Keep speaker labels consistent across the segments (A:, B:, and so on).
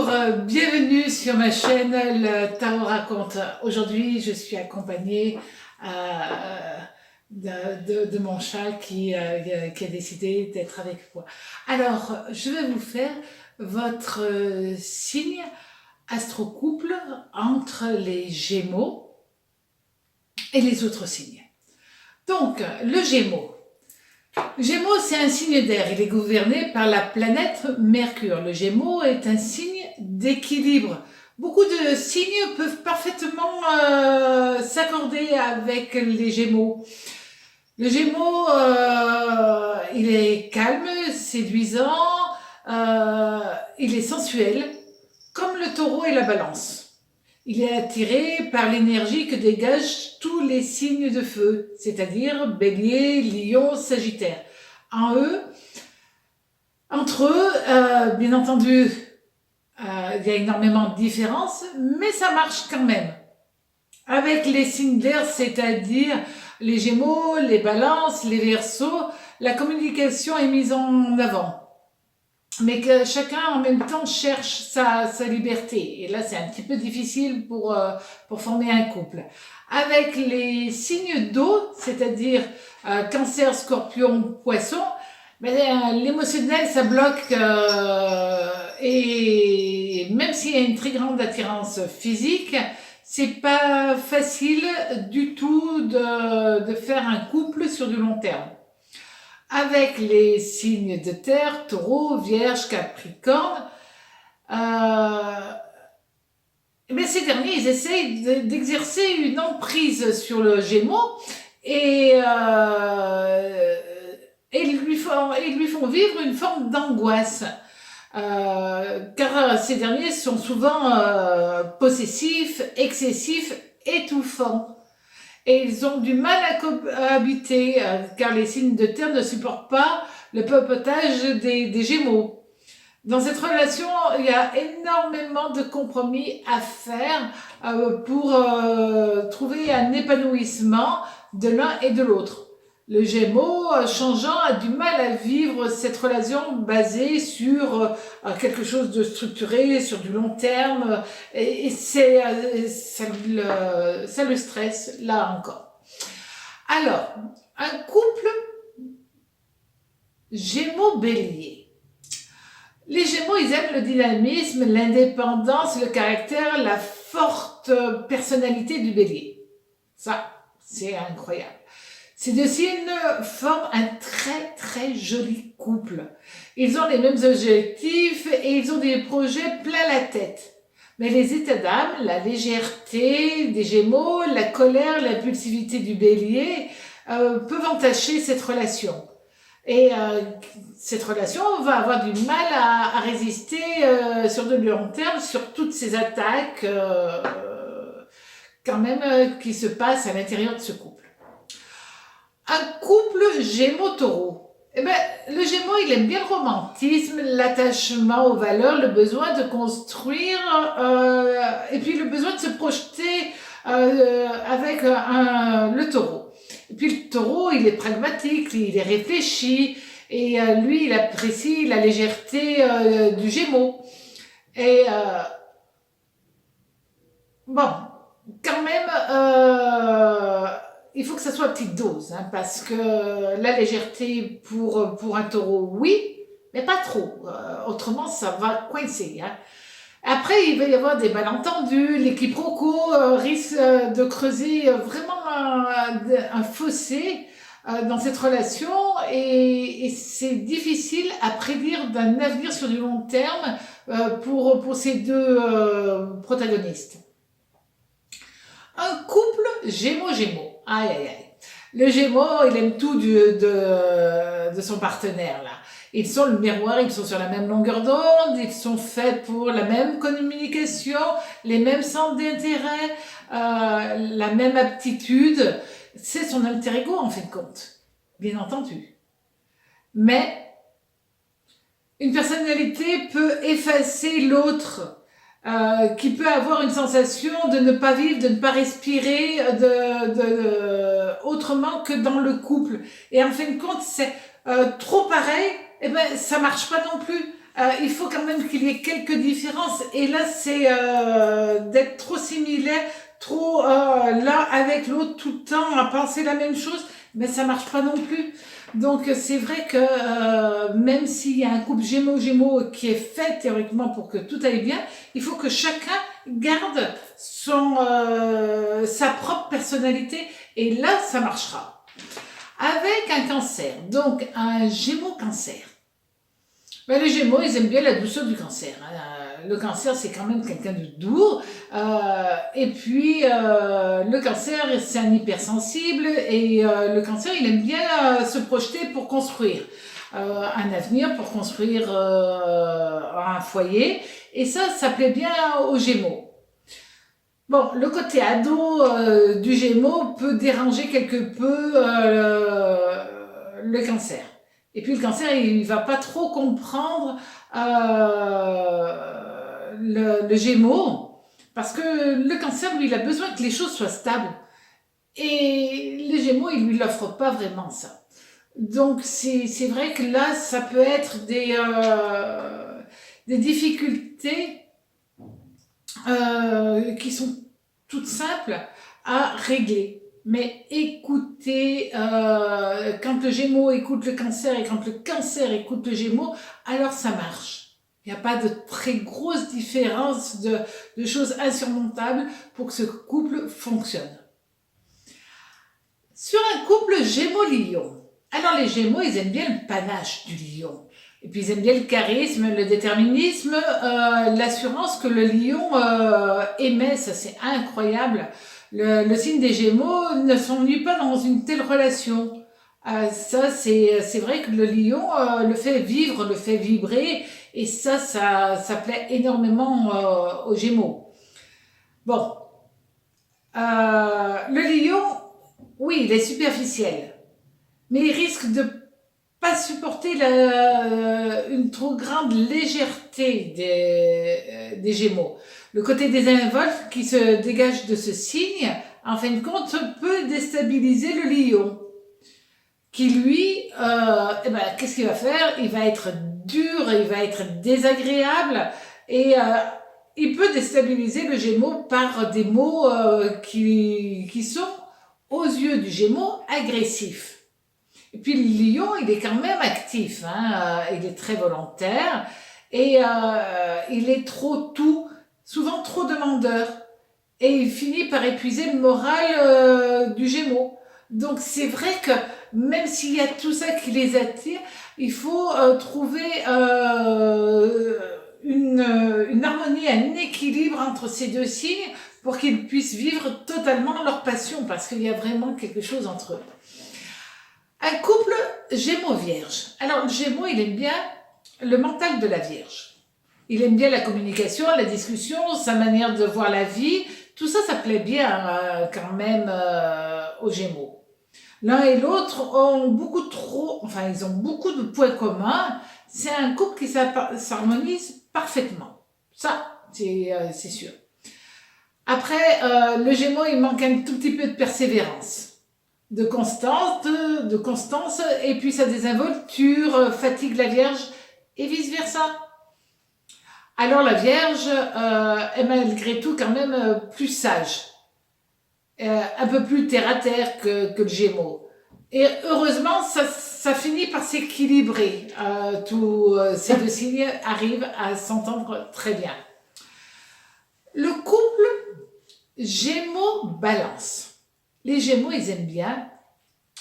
A: Bienvenue sur ma chaîne Le Tarot Raconte. Aujourd'hui, je suis accompagnée de mon chat qui a décidé d'être avec moi. Alors, je vais vous faire votre signe astro-couple entre les Gémeaux et les autres signes. Donc, le Gémeaux. Gémeaux, c'est un signe d'air. Il est gouverné par la planète Mercure. Le Gémeaux est un signe d'équilibre. Beaucoup de signes peuvent parfaitement s'accorder avec les Gémeaux. Le Gémeaux, il est calme, séduisant, il est sensuel, comme le Taureau et la Balance. Il est attiré par l'énergie que dégagent tous les signes de feu, c'est-à-dire Bélier, Lion, Sagittaire. Entre eux, bien entendu, il y a énormément de différences, mais ça marche quand même. Avec les signes d'air, c'est-à-dire les Gémeaux, les Balances, les Verseaux, la communication est mise en avant. Mais que chacun en même temps cherche sa liberté. Et là, c'est un petit peu difficile pour former un couple. Avec les signes d'eau, c'est-à-dire Cancer, Scorpion, Poisson, l'émotionnel, ça bloque. Et même s'il y a une très grande attirance physique, c'est pas facile du tout de faire un couple sur du long terme. Avec les signes de terre, Taureau, Vierge, Capricorne, ces derniers, ils essayent d'exercer une emprise sur le Gémeaux et ils lui font vivre une forme d'angoisse. Car ces derniers sont souvent possessifs, excessifs, étouffants. Et ils ont du mal à cohabiter, car les signes de terre ne supportent pas le papotage des Gémeaux. Dans cette relation, il y a énormément de compromis à faire pour trouver un épanouissement de l'un et de l'autre. Le Gémeaux changeant a du mal à vivre cette relation basée sur quelque chose de structuré, sur du long terme, et ça le stresse, là encore. Alors, un couple Gémeaux-Bélier. Les Gémeaux, ils aiment le dynamisme, l'indépendance, le caractère, la forte personnalité du Bélier. Ça, c'est incroyable. Ces deux signes forment un très très joli couple. Ils ont les mêmes objectifs et ils ont des projets plein la tête. Mais les états d'âme, la légèreté des Gémeaux, la colère, l'impulsivité du Bélier peuvent entacher cette relation. Et cette relation va avoir du mal à résister sur de long terme sur toutes ces attaques qui se passent à l'intérieur de ce couple. Un couple Gémeaux-Taureau. Le Gémeaux, il aime bien le romantisme, l'attachement aux valeurs, le besoin de construire, et puis le besoin de se projeter avec le Taureau. Et puis le Taureau, il est pragmatique, il est réfléchi, et lui, il apprécie la légèreté du Gémeaux. Et quand même, il faut que ça soit à petite dose, parce que la légèreté pour un Taureau, oui, mais pas trop. Autrement, ça va coincer. Après, il va y avoir des malentendus, les quiproquos risquent de creuser vraiment un fossé dans cette relation et c'est difficile à prédire d'un avenir sur du long terme pour ces deux protagonistes. Un couple Gémeaux-Gémeaux. Aïe, aïe, aïe. Le Gémeaux, il aime tout de son partenaire, là. Ils sont le miroir, ils sont sur la même longueur d'onde, ils sont faits pour la même communication, les mêmes centres d'intérêt, la même aptitude. C'est son alter ego, en fin de compte. Bien entendu. Mais une personnalité peut effacer l'autre. Qui peut avoir une sensation de ne pas vivre, de ne pas respirer autrement que dans le couple. Et en fin de compte, c'est trop pareil eh ben, ça marche pas non plus. Il faut quand même qu'il y ait quelques différences. Et là, c'est d'être trop similaire, trop l'un avec l'autre tout le temps à penser la même chose, mais ça marche pas non plus. Donc c'est vrai que même s'il y a un couple Gémeaux-Gémeaux qui est fait théoriquement pour que tout aille bien, il faut que chacun garde sa propre personnalité et là, ça marchera. Avec un Cancer, donc un Gémeaux-Cancer. Ben, les Gémeaux, ils aiment bien la douceur du Cancer. Le Cancer, c'est quand même quelqu'un de doux. Et puis, le Cancer, c'est un hypersensible. Et le Cancer, il aime bien se projeter pour construire un avenir, pour construire un foyer. Et ça plaît bien aux Gémeaux. Bon, le côté ado du Gémeaux peut déranger quelque peu le Cancer. Et puis le Cancer, il va pas trop comprendre le Gémeaux, parce que le Cancer, lui, il a besoin que les choses soient stables. Et les Gémeaux, ils lui l'offrent pas vraiment ça. Donc c'est vrai que là, ça peut être des difficultés qui sont toutes simples à régler. Mais écoutez, quand le Gémeaux écoute le Cancer et quand le Cancer écoute le Gémeaux, alors ça marche. Il n'y a pas de très grosse différence de choses insurmontables pour que ce couple fonctionne. Sur un couple Gémeaux-Lion, alors les Gémeaux, ils aiment bien le panache du Lion. Et puis ils aiment bien le charisme, le déterminisme, l'assurance que le Lion émet, ça c'est incroyable. Le signe des Gémeaux ne s'ennuie pas dans une telle relation. Ça c'est vrai que le Lion le fait vivre, le fait vibrer, et ça plaît énormément aux Gémeaux. Bon, le Lion, oui, il est superficiel, mais il risque de pas supporter une trop grande légèreté des Gémeaux. Le côté désinvolte qui se dégage de ce signe, en fin de compte, peut déstabiliser le Lion, qui lui, qu'est-ce qu'il va faire? Il va être dur, il va être désagréable, et il peut déstabiliser le Gémeaux par des mots qui sont, aux yeux du Gémeaux, agressifs. Et puis le Lion, il est quand même actif, il est très volontaire et il est trop tout, souvent trop demandeur. Et il finit par épuiser le moral du Gémeaux. Donc c'est vrai que même s'il y a tout ça qui les attire, il faut trouver une harmonie, un équilibre entre ces deux signes pour qu'ils puissent vivre totalement leur passion, parce qu'il y a vraiment quelque chose entre eux. Un couple Gémeaux-Vierge. Alors, le Gémeaux, il aime bien le mental de la Vierge. Il aime bien la communication, la discussion, sa manière de voir la vie. Tout ça, ça plaît bien quand même aux Gémeaux. L'un et l'autre ils ont beaucoup de points communs. C'est un couple qui s'harmonise parfaitement. Ça, c'est sûr. Après, le Gémeaux, il manque un tout petit peu de persévérance. De constance, et puis sa désinvolture fatigue la Vierge, et vice-versa. Alors la Vierge est malgré tout quand même plus sage, un peu plus terre-à-terre que le Gémeaux. Et heureusement, ça finit par s'équilibrer. Tous ces deux signes arrivent à s'entendre très bien. Le couple Gémeaux-Balance. Les Gémeaux, ils aiment bien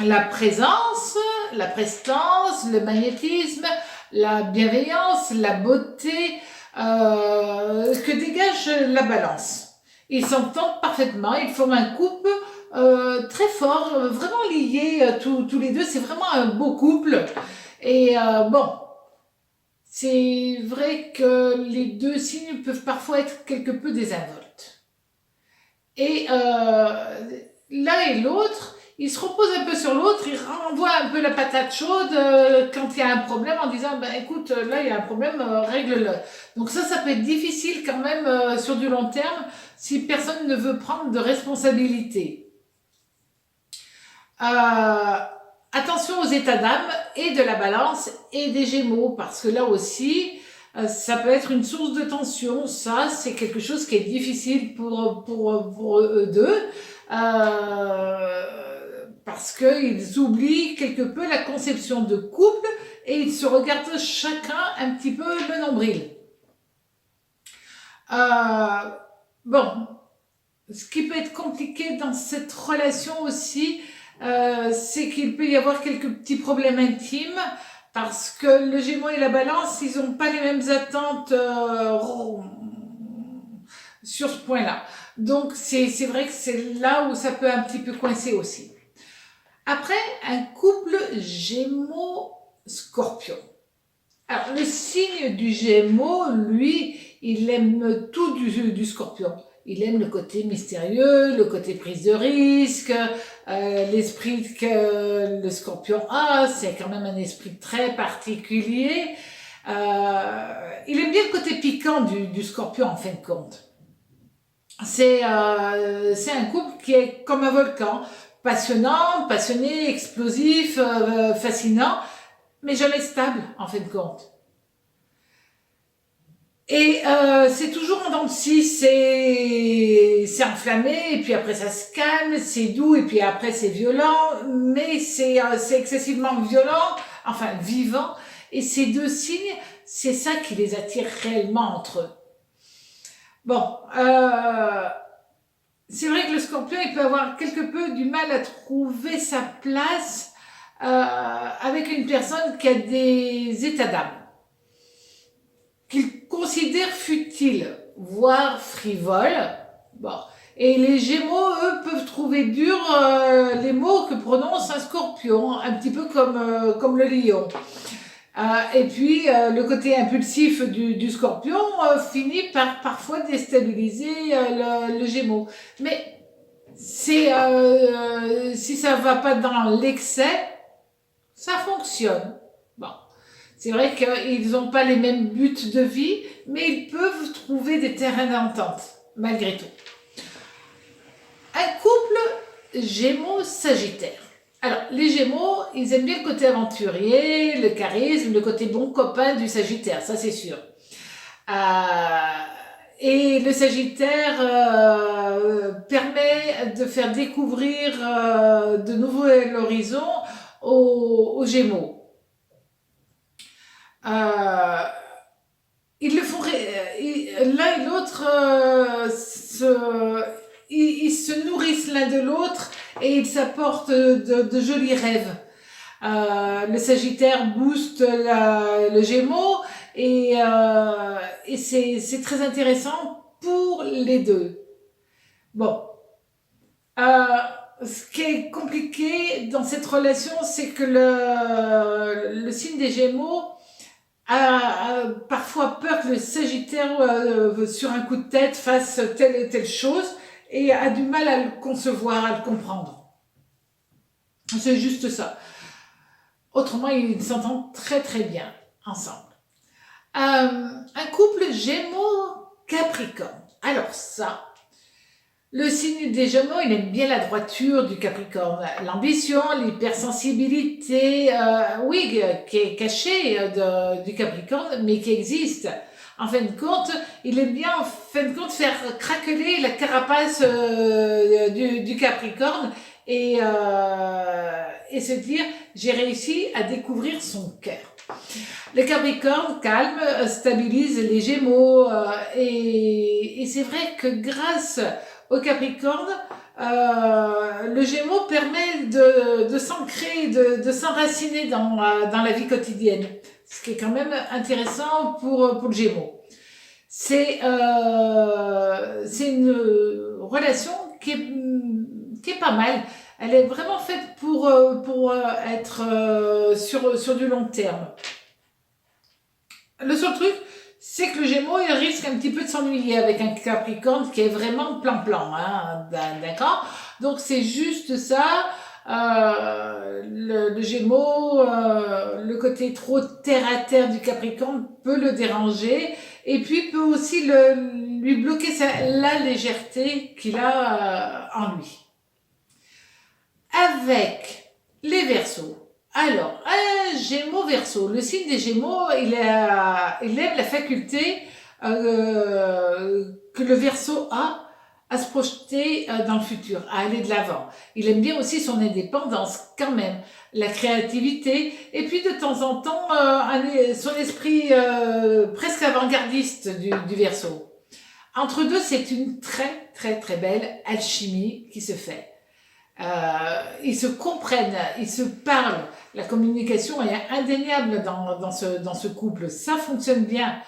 A: la présence, la prestance, le magnétisme, la bienveillance, la beauté que dégage la Balance. Ils s'entendent parfaitement, ils forment un couple très fort, vraiment liés tous les deux. C'est vraiment un beau couple. Et c'est vrai que les deux signes peuvent parfois être quelque peu désinvoltes. Et l'un et l'autre, ils se reposent un peu sur l'autre, ils renvoient un peu la patate chaude quand il y a un problème en disant écoute, là il y a un problème, règle-le. Donc ça peut être difficile quand même sur du long terme si personne ne veut prendre de responsabilité. Un attention aux états d'âme et de la balance et des gémeaux, parce que là aussi, ça peut être une source de tension. Ça, c'est quelque chose qui est difficile pour eux deux, parce qu'ils oublient quelque peu la conception de couple et ils se regardent chacun un petit peu le nombril. Bon, ce qui peut être compliqué dans cette relation aussi, c'est qu'il peut y avoir quelques petits problèmes intimes parce que le Gémeaux et la Balance, ils n'ont pas les mêmes attentes sur ce point-là. Donc c'est vrai que c'est là où ça peut un petit peu coincer aussi. Après, un couple Gémeaux-Scorpion. Alors le signe du Gémeaux, lui, il aime tout du Scorpion. Il aime le côté mystérieux, le côté prise de risque, l'esprit que le Scorpion a, c'est quand même un esprit très particulier. Il aime bien le côté piquant du Scorpion en fin de compte. C'est un couple qui est comme un volcan, passionnant, passionné, explosif, fascinant, mais jamais stable en fin de compte. Et c'est toujours en dents de scie, c'est enflammé, et puis après ça se calme, c'est doux, et puis après c'est violent, mais c'est excessivement violent, enfin vivant, et ces deux signes, c'est ça qui les attire réellement entre eux. Bon, c'est vrai que le Scorpion, il peut avoir quelque peu du mal à trouver sa place avec une personne qui a des états d'âme qu'il considère futiles, voire frivoles. Bon. Et les Gémeaux, eux, peuvent trouver dur les mots que prononce un Scorpion, un petit peu comme le lion. Et puis, le côté impulsif du Scorpion finit par parfois déstabiliser le Gémeaux. Mais si ça va pas dans l'excès, ça fonctionne. Bon. C'est vrai qu'ils n'ont pas les mêmes buts de vie, mais ils peuvent trouver des terrains d'entente, malgré tout. Un couple Gémeaux-Sagittaire. Alors, les Gémeaux, ils aiment bien le côté aventurier, le charisme, le côté bon copain du Sagittaire, ça c'est sûr. Et le Sagittaire permet de faire découvrir de nouveaux horizons aux Gémeaux. Ils le font l'un et l'autre ils se nourrissent l'un de l'autre et ils s'apportent de jolis rêves. Le Sagittaire booste le Gémeaux et c'est très intéressant pour les deux. Bon, ce qui est compliqué dans cette relation, c'est que le signe des Gémeaux a parfois peur que le Sagittaire, sur un coup de tête, fasse telle et telle chose et a du mal à le concevoir, à le comprendre. C'est juste ça. Autrement, ils s'entendent très très bien ensemble. Un couple Gémeaux-Capricorne. Alors ça, le signe des Gémeaux, il aime bien la droiture du Capricorne, l'ambition, l'hypersensibilité, oui, qui est cachée du Capricorne, mais qui existe. En fin de compte, il aime bien, en fin de compte, faire craqueler la carapace du Capricorne et se dire, j'ai réussi à découvrir son cœur. Le Capricorne calme, stabilise les Gémeaux et c'est vrai que grâce au Capricorne, le Gémeaux permet de s'ancrer, de s'enraciner dans la vie quotidienne, ce qui est quand même intéressant pour le Gémeaux. C'est une relation qui est pas mal. Elle est vraiment faite pour être sur du long terme. Le seul truc, c'est que le Gémeaux, il risque un petit peu de s'ennuyer avec un Capricorne qui est vraiment plan-plan, hein, d'accord? Donc c'est juste ça, le Gémeaux, le côté trop terre-à-terre du Capricorne peut le déranger, et puis peut aussi lui bloquer la légèreté qu'il a en lui. Avec les Verseaux, Alors, Gémeaux Verseau. Le signe des Gémeaux, il aime la faculté que le Verseau a à se projeter dans le futur, à aller de l'avant. Il aime bien aussi son indépendance, quand même, la créativité, et puis de temps en temps, son esprit presque avant-gardiste du Verseau. Entre deux, c'est une très, très, très belle alchimie qui se fait. Ils se comprennent, ils se parlent. La communication est indéniable dans ce couple. Ça fonctionne bien.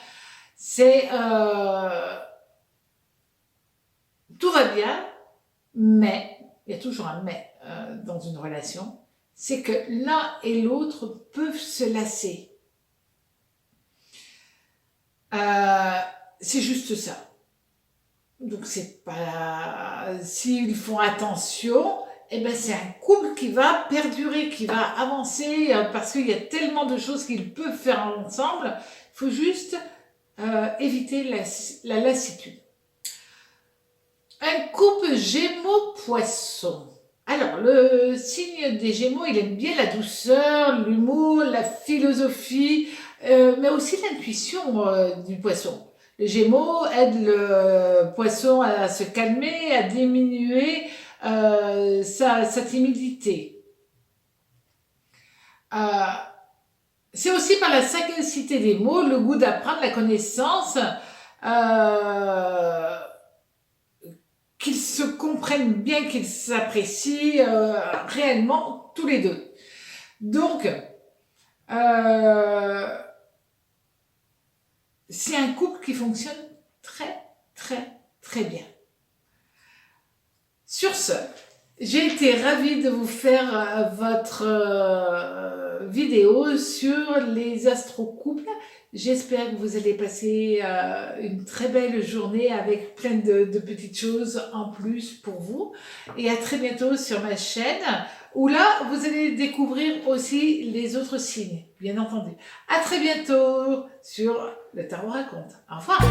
A: Tout va bien, mais, il y a toujours un mais dans une relation, c'est que l'un et l'autre peuvent se lasser. C'est juste ça. Donc c'est pas... S'ils font attention, eh ben c'est un couple qui va perdurer, qui va avancer, parce qu'il y a tellement de choses qu'ils peuvent faire ensemble. Il faut juste éviter la lassitude. Un couple Gémeaux-Poisson. Alors, le signe des Gémeaux, il aime bien la douceur, l'humour, la philosophie, mais aussi l'intuition du Poisson. Le Gémeaux aide le Poisson à se calmer, à diminuer sa timidité. C'est aussi par la sagacité des mots, le goût d'apprendre, la connaissance, qu'ils se comprennent bien, qu'ils s'apprécient réellement tous les deux. Donc, c'est un couple qui fonctionne très, très, très bien. Sur ce, j'ai été ravie de vous faire votre vidéo sur les astrocouples. J'espère que vous allez passer une très belle journée avec plein de petites choses en plus pour vous. Et à très bientôt sur ma chaîne, où là, vous allez découvrir aussi les autres signes, bien entendu. À très bientôt sur Le Tarot Raconte. Au revoir!